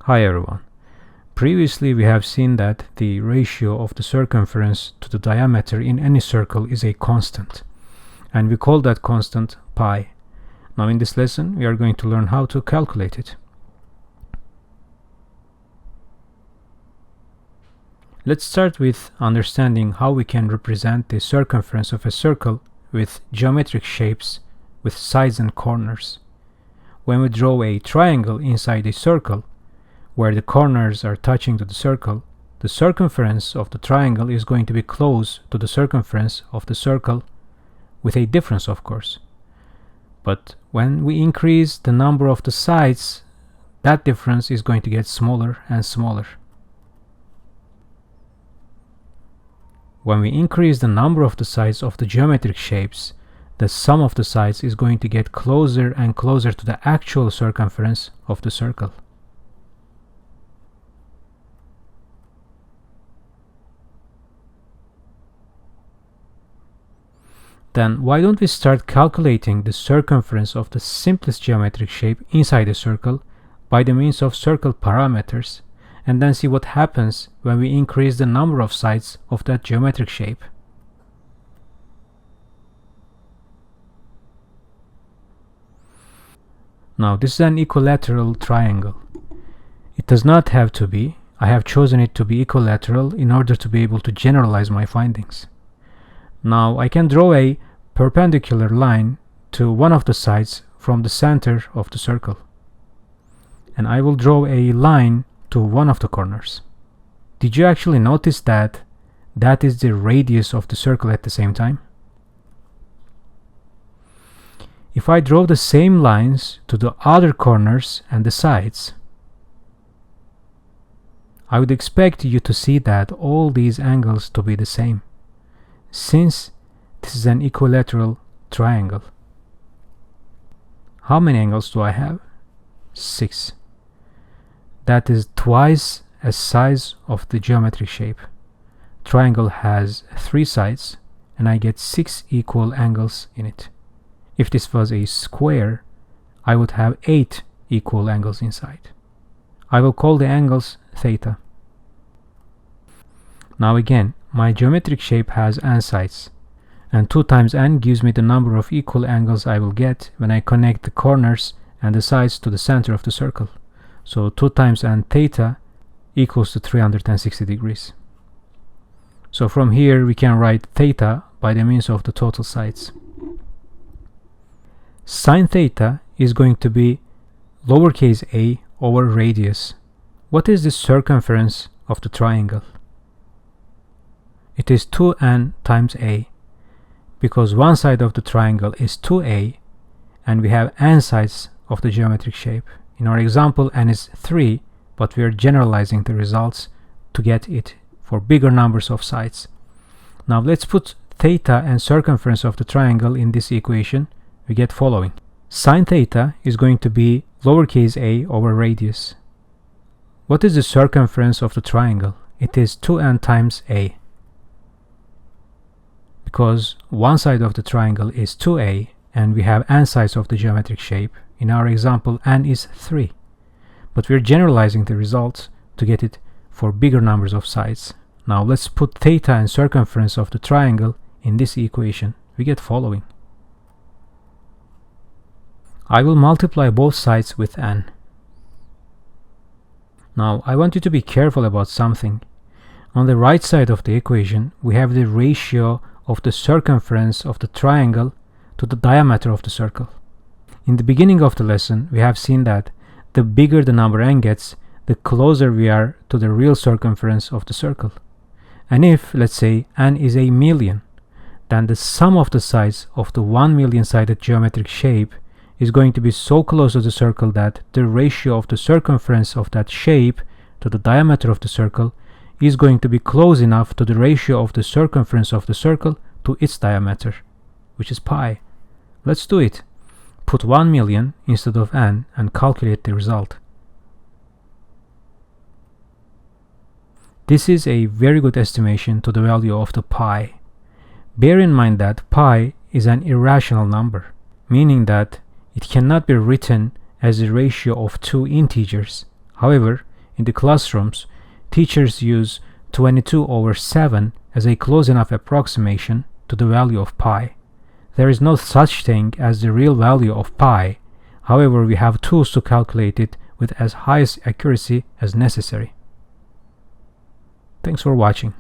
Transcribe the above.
Hi everyone. Previously we have seen that the ratio of the circumference to the diameter in any circle is a constant, and we call that constant pi. Now in this lesson we are going to learn how to calculate it. Let's start with understanding how we can represent the circumference of a circle with geometric shapes with sides and corners. When we draw a triangle inside a circle, where the corners are touching to the circle, the circumference of the triangle is going to be close to the circumference of the circle, with a difference of course. But when we increase the number of the sides, that difference is going to get smaller and smaller. When we increase the number of the sides of the geometric shapes, the sum of the sides is going to get closer and closer to the actual circumference of the circle. Then why don't we start calculating the circumference of the simplest geometric shape inside a circle by the means of circle parameters, and then see what happens when we increase the number of sides of that geometric shape. Now this is an equilateral triangle. It does not have to be. I have chosen it to be equilateral in order to be able to generalize my findings. Now I can draw a perpendicular line to one of the sides from the center of the circle, and I will draw a line to one of the corners. Did you actually notice that that is the radius of the circle at the same time? If I draw the same lines to the other corners and the sides, I would expect you to see that all these angles to be the same, since this is an equilateral triangle. How many angles do I have? 6. That is twice the size of the geometric shape. Triangle has 3 sides, and I get 6 equal angles in it. If this was a square, I would have 8 equal angles inside. I will call the angles theta. Now again, my geometric shape has n sides, and 2 times n gives me the number of equal angles I will get when I connect the corners and the sides to the center of the circle. So 2 times n theta equals to 360 degrees. So from here we can write theta by the means of the total sides. Sine theta is going to be lowercase a over radius. What is the circumference of the triangle? It is 2n times a, because one side of the triangle is 2a and we have n sides of the geometric shape. In our example, n is 3, but we are generalizing the results to get it for bigger numbers of sides. Now let's put theta and circumference of the triangle in this equation. We get following. Sine theta is going to be lowercase a over radius. What is the circumference of the triangle? It is 2n times a. Because one side of the triangle is 2a and we have n sides of the geometric shape. In our example, n is 3. But we're generalizing the results to get it for bigger numbers of sides. Now let's put theta and circumference of the triangle in this equation. We get following. I will multiply both sides with n. Now I want you to be careful about something. On the right side of the equation, we have the ratio of the circumference of the triangle to the diameter of the circle. In the beginning of the lesson, we have seen that the bigger the number n gets, the closer we are to the real circumference of the circle. And if, let's say, n is a million, then the sum of the sides of the 1 million sided geometric shape is going to be so close to the circle that the ratio of the circumference of that shape to the diameter of the circle is going to be close enough to the ratio of the circumference of the circle to its diameter, which is pi. Let's do it. Put 1 million instead of n and calculate the result. This is a very good estimation to the value of the pi. Bear in mind that pi is an irrational number, meaning that it cannot be written as a ratio of 2 integers. However, In the classrooms, teachers use 22/7 as a close enough approximation to the value of pi. There is no such thing as the real value of pi. However, we have tools to calculate it with as highest accuracy as necessary. Thanks for watching.